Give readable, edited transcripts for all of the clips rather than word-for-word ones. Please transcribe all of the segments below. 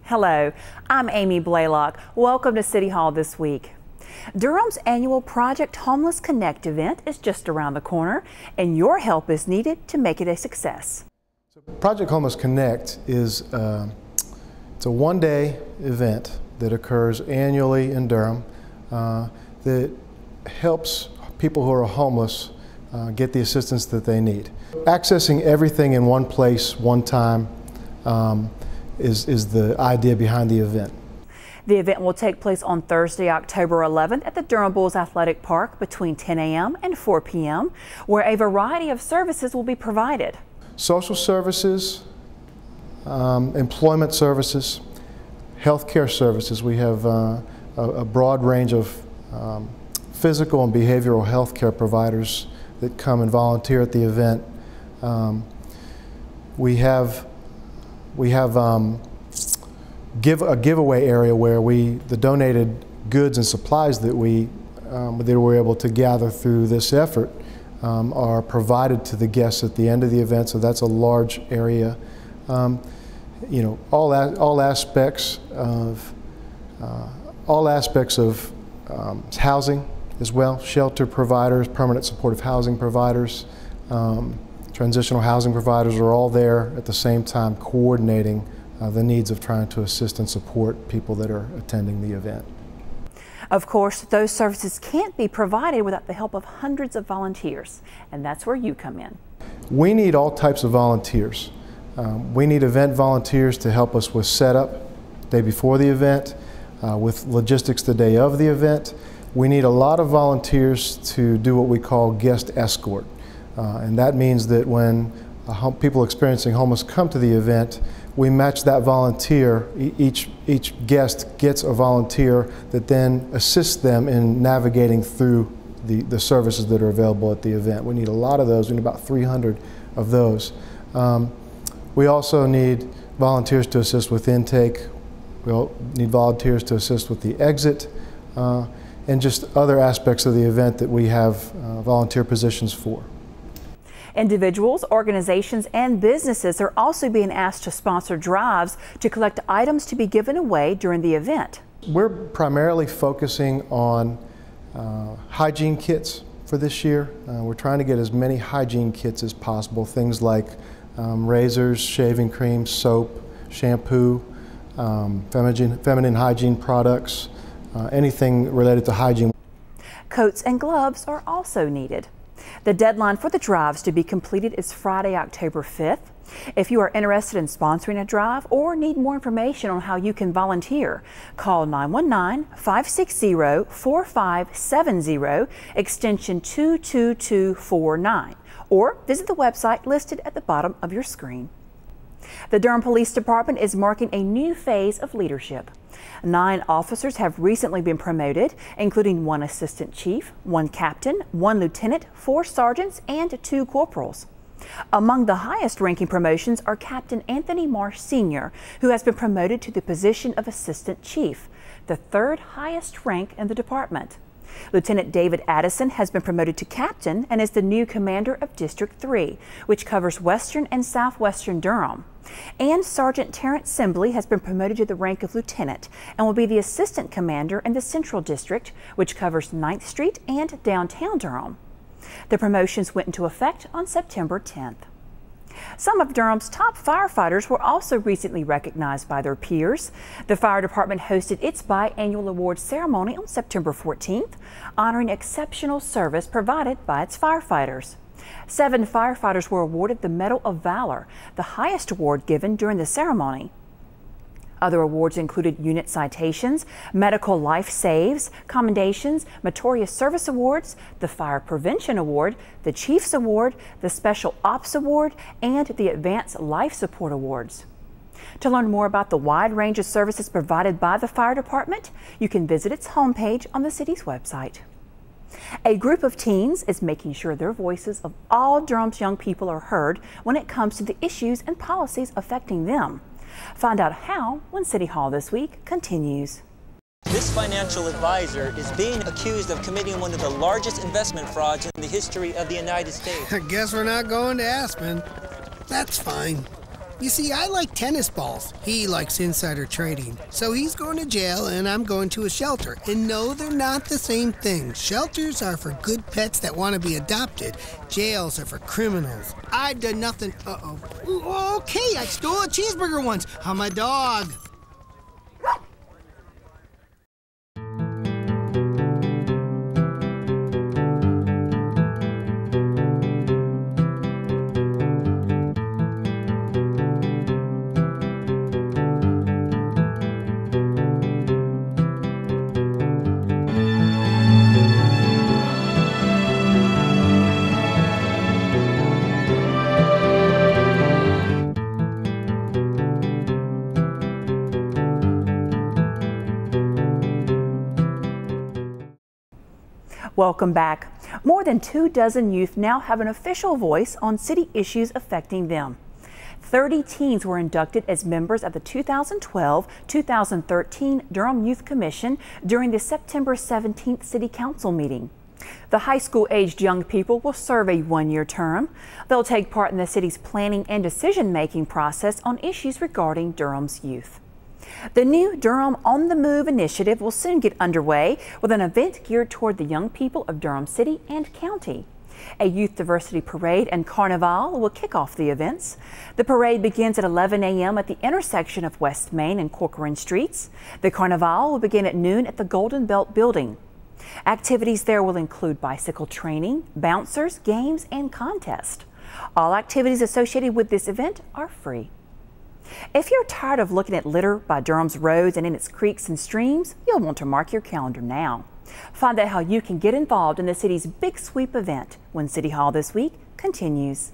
Hello, I'm Amy Blaylock. Welcome to City Hall this week. Durham's annual Project Homeless Connect event is just around the corner, and your help is needed to make it a success. Project Homeless Connect is it's a one-day event that occurs annually in Durham that helps people who are homeless get the assistance that they need. Accessing everything in one place, one time, is the idea behind the event. The event will take place on Thursday, October 11th at the Durham Bulls Athletic Park between 10 a.m. and 4 p.m., where a variety of services will be provided. Social services, employment services, healthcare services. We have a broad range of physical and behavioral health care providers that come and volunteer at the event. We have a giveaway area where the donated goods and supplies that we were able to gather through this effort are provided to the guests at the end of the event. So that's a large area. You know, all aspects of housing as well. Shelter providers, permanent supportive housing providers, transitional housing providers are all there at the same time coordinating the needs of trying to assist and support people that are attending the event. Of course, those services can't be provided without the help of hundreds of volunteers, and that's where you come in. We need all types of volunteers. We need event volunteers to help us with setup day before the event, with logistics the day of the event. We need a lot of volunteers to do what we call guest escort. And that means that when people experiencing homeless come to the event, we match that volunteer. Each guest gets a volunteer that then assists them in navigating through the services that are available at the event. We need a lot of those. We need about 300 of those. We also need volunteers to assist with intake. We'll need volunteers to assist with the exit and just other aspects of the event that we have volunteer positions for. Individuals, organizations, and businesses are also being asked to sponsor drives to collect items to be given away during the event. We're primarily focusing on hygiene kits for this year. We're trying to get as many hygiene kits as possible, things like razors, shaving cream, soap, shampoo, feminine hygiene products, anything related to hygiene. Coats and gloves are also needed. The deadline for the drives to be completed is Friday, October 5th. If you are interested in sponsoring a drive or need more information on how you can volunteer, call 919-560-4570, extension 22249, or visit the website listed at the bottom of your screen. The Durham Police Department is marking a new phase of leadership. 9 officers have recently been promoted, including 1 assistant chief, 1 captain, 1 lieutenant, 4 sergeants, and 2 corporals. Among the highest ranking promotions are Captain Anthony Marsh Sr., who has been promoted to the position of assistant chief, the 3rd highest rank in the department. Lieutenant David Addison has been promoted to captain and is the new commander of District 3, which covers western and southwestern Durham. And Sergeant Terrance Sembly has been promoted to the rank of lieutenant and will be the assistant commander in the Central District, which covers 9th Street and downtown Durham. The promotions went into effect on September 10th. Some of Durham's top firefighters were also recently recognized by their peers. The fire department hosted its biannual awards ceremony on September 14th, honoring exceptional service provided by its firefighters. 7 firefighters were awarded the Medal of Valor, the highest award given during the ceremony. Other awards included unit citations, medical life saves, commendations, meritorious service awards, the Fire Prevention Award, the Chiefs Award, the Special Ops Award, and the Advanced Life Support Awards. To learn more about the wide range of services provided by the fire department, you can visit its homepage on the city's website. A group of teens is making sure their voices of all Durham's young people are heard when it comes to the issues and policies affecting them. Find out how when City Hall This Week continues. This financial advisor is being accused of committing one of the largest investment frauds in the history of the United States. I guess we're not going to Aspen. That's fine. You see, I like tennis balls. He likes insider trading. So he's going to jail and I'm going to a shelter. And no, they're not the same thing. Shelters are for good pets that want to be adopted. Jails are for criminals. I've done nothing. Uh-oh. Ooh, okay, I stole a cheeseburger once. I'm a dog. Welcome back. More than 24 youth now have an official voice on city issues affecting them. 30 teens were inducted as members of the 2012-2013 Durham Youth Commission during the September 17th City Council meeting. The high school-aged young people will serve a one-year term. They'll take part in the city's planning and decision-making process on issues regarding Durham's youth. The new Durham On the Move initiative will soon get underway with an event geared toward the young people of Durham City and County. A youth diversity parade and Carnivaaal will kick off the events. The parade begins at 11 a.m. at the intersection of West Main and Corcoran Streets. The Carnivaaal will begin at noon at the Golden Belt Building. Activities there will include bicycle training, bouncers, games, and contests. All activities associated with this event are free. If you're tired of looking at litter by Durham's roads and in its creeks and streams, you'll want to mark your calendar now. Find out how you can get involved in the city's Big Sweep event when City Hall this week continues.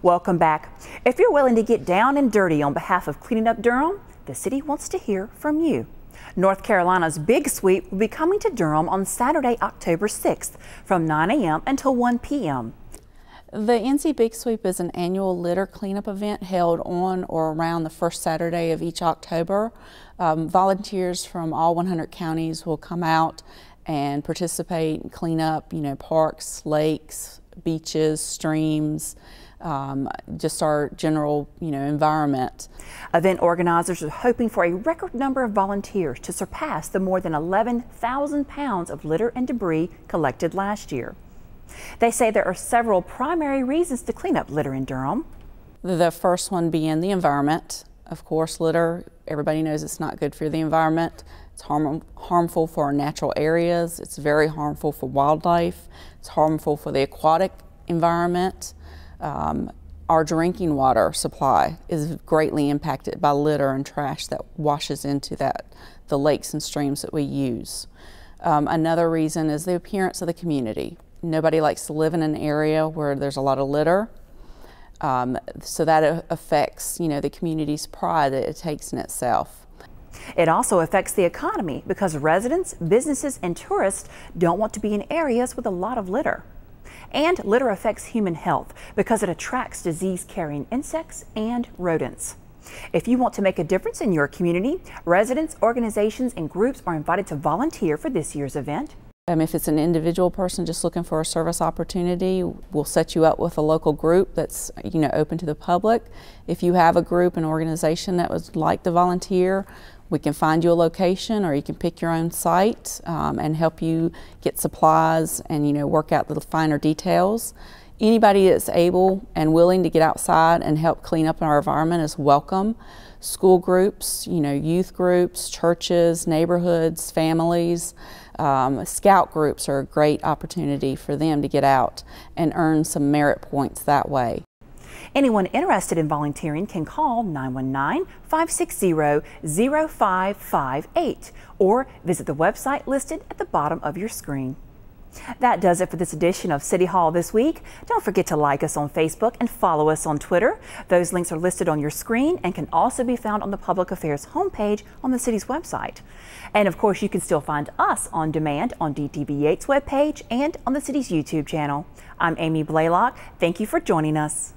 Welcome back. If you're willing to get down and dirty on behalf of cleaning up Durham, the city wants to hear from you. North Carolina's Big Sweep will be coming to Durham on Saturday, October 6th from 9 a.m. until 1 p.m. The NC Big Sweep is an annual litter cleanup event held on or around the first Saturday of each October. Volunteers from all 100 counties will come out and participate and clean up, parks, lakes, beaches, streams, just our general, environment. Event organizers are hoping for a record number of volunteers to surpass the more than 11,000 pounds of litter and debris collected last year. They say there are several primary reasons to clean up litter in Durham. The first one being the environment. Of course, litter, everybody knows it's not good for the environment. It's harmful for our natural areas. It's very harmful for wildlife. It's harmful for the aquatic environment. Our drinking water supply is greatly impacted by litter and trash that washes into the lakes and streams that we use. Another reason is the appearance of the community. Nobody likes to live in an area where there's a lot of litter, so that affects, the community's pride that it takes in itself. It also affects the economy because residents, businesses, and tourists don't want to be in areas with a lot of litter. And litter affects human health because it attracts disease-carrying insects and rodents. If you want to make a difference in your community, residents, organizations, and groups are invited to volunteer for this year's event. If it's an individual person just looking for a service opportunity, we'll set you up with a local group that's open to the public. If you have a group, an organization that would like to volunteer, we can find you a location, or you can pick your own site and help you get supplies and work out the finer details. Anybody that's able and willing to get outside and help clean up our environment is welcome. School groups, youth groups, churches, neighborhoods, families, scout groups are a great opportunity for them to get out and earn some merit points that way. Anyone interested in volunteering can call 919-560-0558 or visit the website listed at the bottom of your screen. That does it for this edition of City Hall This Week. Don't forget to like us on Facebook and follow us on Twitter. Those links are listed on your screen and can also be found on the Public Affairs homepage on the city's website. And of course, you can still find us on demand on DTV8's webpage and on the city's YouTube channel. I'm Amy Blaylock. Thank you for joining us.